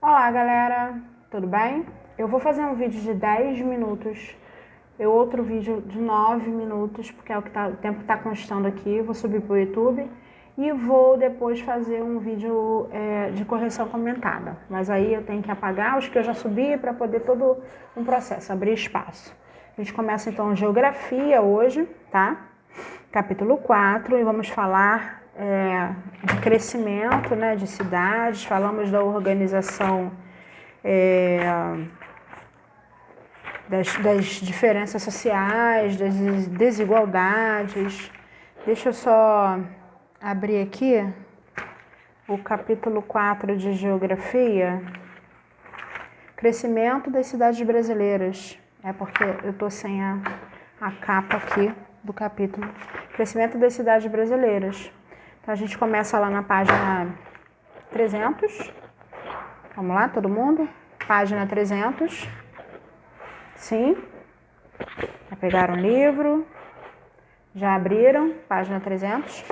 Olá galera, tudo bem? Eu vou fazer um vídeo de 10 minutos e outro vídeo de 9 minutos, porque é o tempo que está constando aqui. Vou subir para o YouTube e vou depois fazer um vídeo de correção comentada. Mas aí eu tenho que apagar os que eu já subi para poder todo um processo, abrir espaço. A gente começa então geografia hoje, tá? Capítulo 4, e vamos falar de crescimento, né, de cidades. Falamos da organização das diferenças sociais, das desigualdades. Deixa eu só abrir aqui o capítulo 4 de geografia. Crescimento das cidades brasileiras. É porque eu estou sem a capa aqui do capítulo. Crescimento das cidades brasileiras. Então a gente começa lá na página 300. Vamos lá, todo mundo? Página 300. Sim. Já pegaram o livro? Já abriram? Página 300.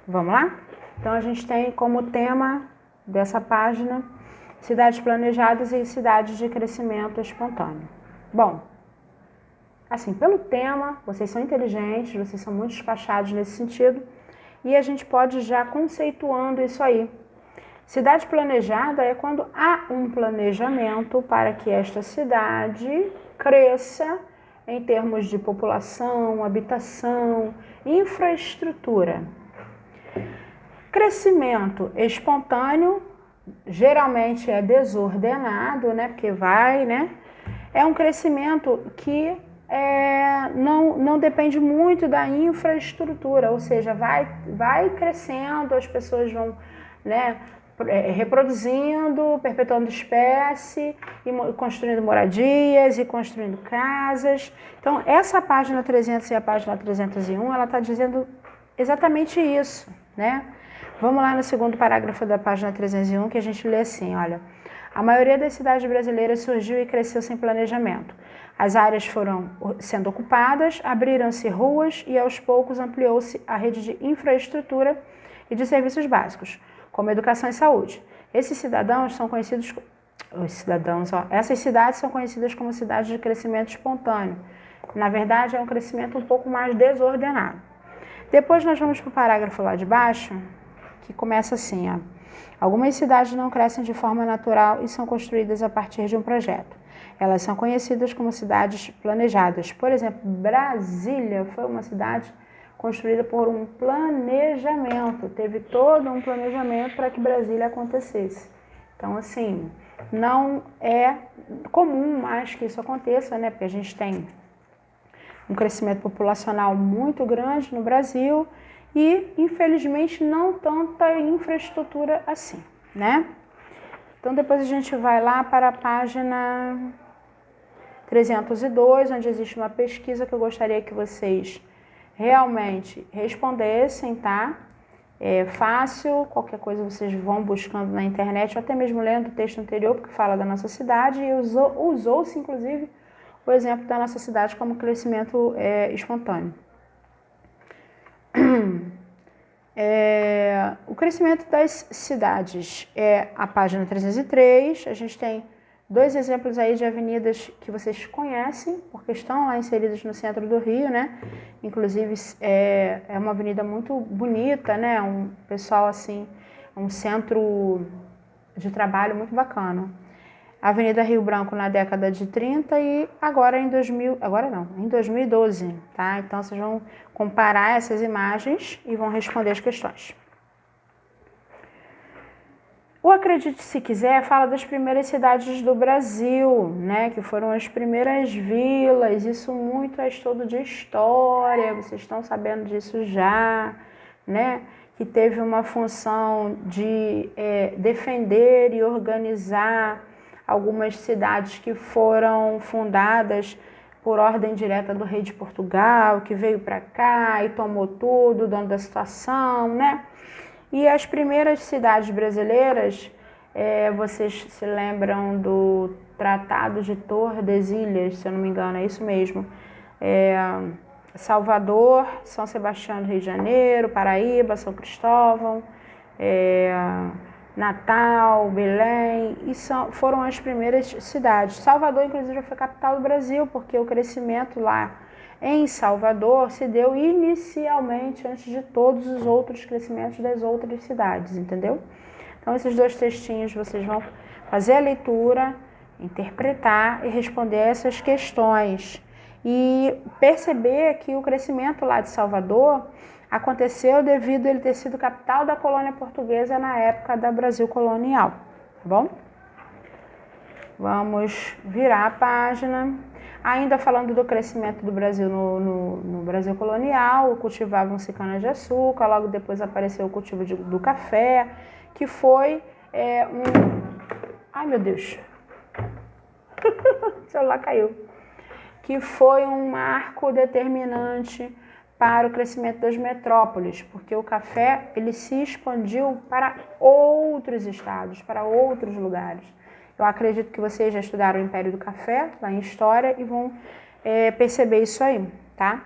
Vamos lá? Então a gente tem como tema dessa página cidades planejadas e cidades de crescimento espontâneo. Bom, assim, pelo tema, vocês são inteligentes, vocês são muito despachados nesse sentido, e a gente pode já conceituando isso aí. Cidade planejada é quando há um planejamento para que esta cidade cresça em termos de população, habitação, infraestrutura. Crescimento espontâneo geralmente é desordenado, né? Porque vai, né? É um crescimento que não depende muito da infraestrutura, ou seja, vai crescendo, as pessoas vão, né, reproduzindo, perpetuando espécie, e construindo moradias e construindo casas. Então, essa página 300 e a página 301, ela está dizendo exatamente isso, né? Vamos lá no segundo parágrafo da página 301, que a gente lê assim, olha: a maioria das cidades brasileiras surgiu e cresceu sem planejamento. As áreas foram sendo ocupadas, abriram-se ruas e aos poucos ampliou-se a rede de infraestrutura e de serviços básicos, como educação e saúde. Esses cidadãos são conhecidos, essas cidades são conhecidas como cidades de crescimento espontâneo. Na verdade, é um crescimento um pouco mais desordenado. Depois nós vamos para o parágrafo lá de baixo, que começa assim, ó: algumas cidades não crescem de forma natural e são construídas a partir de um projeto. Elas são conhecidas como cidades planejadas. Por exemplo, Brasília foi uma cidade construída por um planejamento. Teve todo um planejamento para que Brasília acontecesse. Então, assim, não é comum mais que isso aconteça, né? Porque a gente tem um crescimento populacional muito grande no Brasil e, infelizmente, não tanta infraestrutura assim, né? Então, depois a gente vai lá para a página 302, onde existe uma pesquisa que eu gostaria que vocês realmente respondessem, tá? É fácil, qualquer coisa vocês vão buscando na internet, ou até mesmo lendo o texto anterior, porque fala da nossa cidade, e usou-se, inclusive, o exemplo da nossa cidade como crescimento espontâneo. O crescimento das cidades é a página 303. A gente tem dois exemplos aí de avenidas que vocês conhecem, porque estão lá inseridas no centro do Rio, né? Inclusive é uma avenida muito bonita, né? Um pessoal assim, um centro de trabalho muito bacana. Avenida Rio Branco na década de 30 e agora em 2012, tá? Então vocês vão comparar essas imagens e vão responder as questões. O Acredite Se Quiser fala das primeiras cidades do Brasil, né? Que foram as primeiras vilas. Isso muito é estudo de história, vocês estão sabendo disso já, né? Que teve uma função de defender e organizar algumas cidades que foram fundadas por ordem direta do rei de Portugal, que veio para cá e tomou tudo, dono da situação, né? E as primeiras cidades brasileiras, vocês se lembram do Tratado de Tordesilhas, se eu não me engano, é isso mesmo. Salvador, São Sebastião do Rio de Janeiro, Paraíba, São Cristóvão, Natal, Belém, e foram as primeiras cidades. Salvador, inclusive, foi a capital do Brasil, porque o crescimento lá em Salvador se deu inicialmente antes de todos os outros crescimentos das outras cidades, entendeu? Então, esses 2 textinhos vocês vão fazer a leitura, interpretar e responder essas questões. E perceber que o crescimento lá de Salvador aconteceu devido a ele ter sido capital da colônia portuguesa na época do Brasil colonial, tá bom? Vamos virar a página. Ainda falando do crescimento do Brasil no Brasil colonial, cultivavam-se cana-de-açúcar, logo depois apareceu o cultivo do café, que foi Ai, meu Deus! O celular caiu. Que foi um marco determinante para o crescimento das metrópoles, porque o café ele se expandiu para outros estados, para outros lugares. Eu acredito que vocês já estudaram o Império do Café, lá em História, e vão perceber isso aí, tá?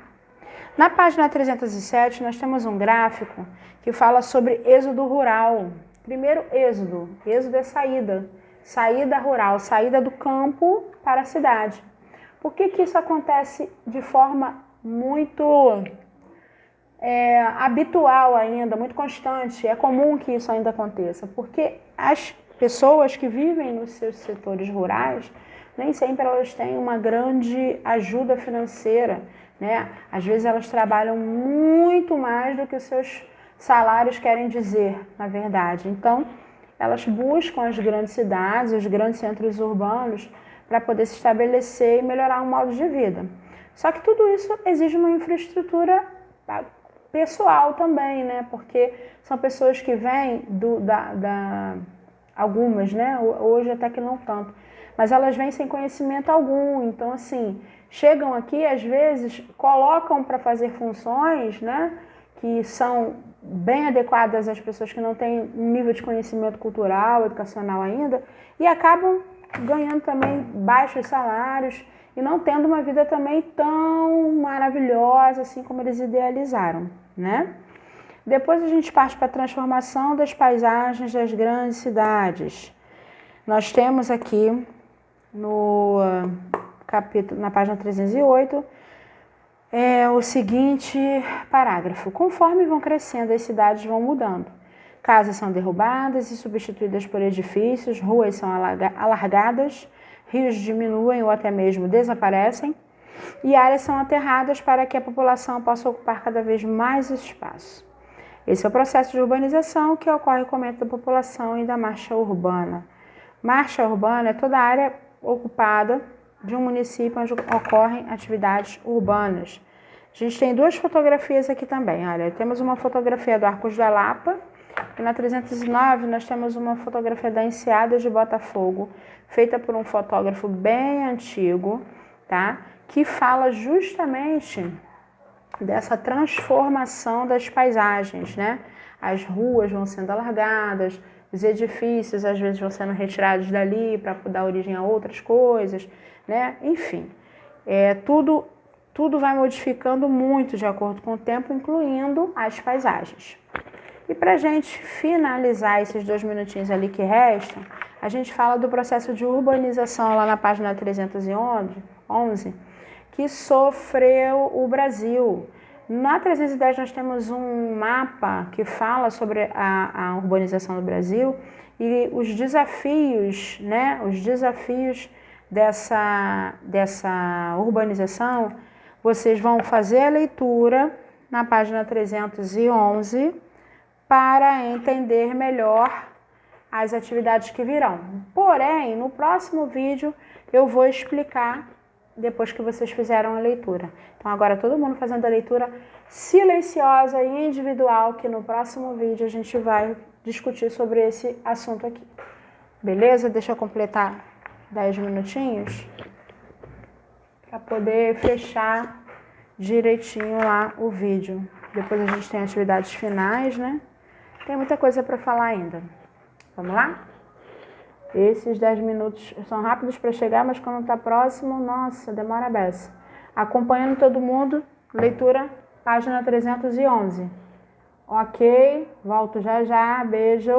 Na página 307, nós temos um gráfico que fala sobre êxodo rural. Primeiro, êxodo. Êxodo é saída. Saída rural, saída do campo para a cidade. Por que isso acontece de forma muito habitual ainda, muito constante? É comum que isso ainda aconteça, porque as pessoas que vivem nos seus setores rurais, nem sempre elas têm uma grande ajuda financeira, né? Às vezes elas trabalham muito mais do que os seus salários querem dizer, na verdade. Então, elas buscam as grandes cidades, os grandes centros urbanos, para poder se estabelecer e melhorar o modo de vida. Só que tudo isso exige uma infraestrutura pessoal também, né? Porque são pessoas que vêm algumas, né? Hoje até que não tanto, mas elas vêm sem conhecimento algum. Então, assim, chegam aqui, às vezes, colocam para fazer funções, né? Que são bem adequadas às pessoas que não têm um nível de conhecimento cultural, educacional ainda, e acabam ganhando também baixos salários e não tendo uma vida também tão maravilhosa assim como eles idealizaram, né? Depois a gente parte para a transformação das paisagens das grandes cidades. Nós temos aqui no capítulo, na página 308, o seguinte parágrafo: conforme vão crescendo, as cidades vão mudando. Casas são derrubadas e substituídas por edifícios, ruas são alargadas, rios diminuem ou até mesmo desaparecem, e áreas são aterradas para que a população possa ocupar cada vez mais espaço. Esse é o processo de urbanização que ocorre com o aumento da população e da marcha urbana. Marcha urbana é toda a área ocupada de um município onde ocorrem atividades urbanas. A gente tem 2 fotografias aqui também. Olha, temos uma fotografia do Arcos da Lapa, e na 309 nós temos uma fotografia da Enseada de Botafogo, feita por um fotógrafo bem antigo, tá? Que fala justamente dessa transformação das paisagens, né? As ruas vão sendo alargadas, os edifícios às vezes vão sendo retirados dali para dar origem a outras coisas, né? Enfim, tudo vai modificando muito de acordo com o tempo, incluindo as paisagens. E para a gente finalizar esses 2 minutinhos ali que restam, a gente fala do processo de urbanização lá na página 311, que sofreu o Brasil. Na 310 nós temos um mapa que fala sobre a urbanização do Brasil e os desafios, né? Os desafios dessa urbanização. Vocês vão fazer a leitura na página 311 para entender melhor as atividades que virão. Porém, no próximo vídeo eu vou explicar depois que vocês fizeram a leitura. Então agora todo mundo fazendo a leitura silenciosa e individual, que no próximo vídeo a gente vai discutir sobre esse assunto aqui. Beleza? Deixa eu completar 10 minutinhos para poder fechar direitinho lá o vídeo. Depois a gente tem atividades finais, né? Tem muita coisa para falar ainda. Vamos lá? Esses 10 minutos são rápidos para chegar, mas quando está próximo, nossa, demora a beça. Acompanhando todo mundo, leitura, página 311. Ok, volto já já, beijo.